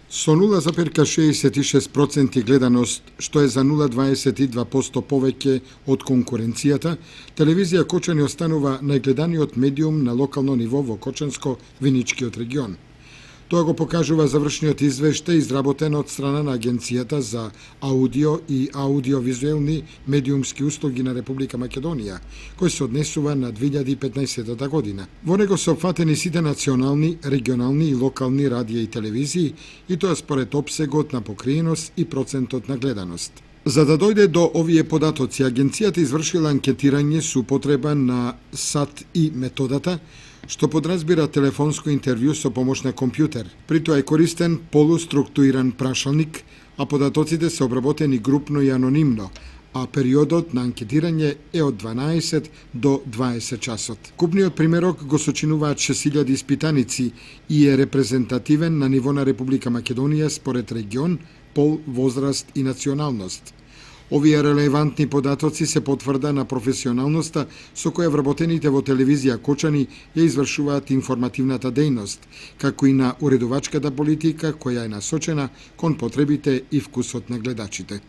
Со 0,66% гледаност, што е за 0,22% повеќе од конкуренцијата, телевизија Кочани останува најгледаниот медиум на локално ниво во Кочанско-Виничкиот регион. Тоа го покажува завршниот извештај изработен од страна на Агенцијата за аудио и аудиовизуелни медиумски услуги на Република Македонија, кој се однесува на 2015 година. Во него се опфатени сите национални, регионални и локални радија и телевизии, и тоа според опсегот на покриеност и процентот на гледаност. За да дојде до овие податоци, агенцијата извршила анкетирање со употреба на САТ и методата, што подразбира телефонско интервју со помош на компјутер. При тоа е користен полуструктуриран прашалник, а податоците се обработени групно и анонимно, а периодот на анкетирање е од 12 до 20 часот. Купниот примерок го сочинуваат 6000 испитаници и е репрезентативен на ниво на Република Македонија според регион, пол, возраст и националност. Овие релевантни податоци се потврда на професионалноста со која вработените во телевизија Кочани ја извршуваат информативната дејност, како и на уредувачката политика која е насочена кон потребите и вкусот на гледачите.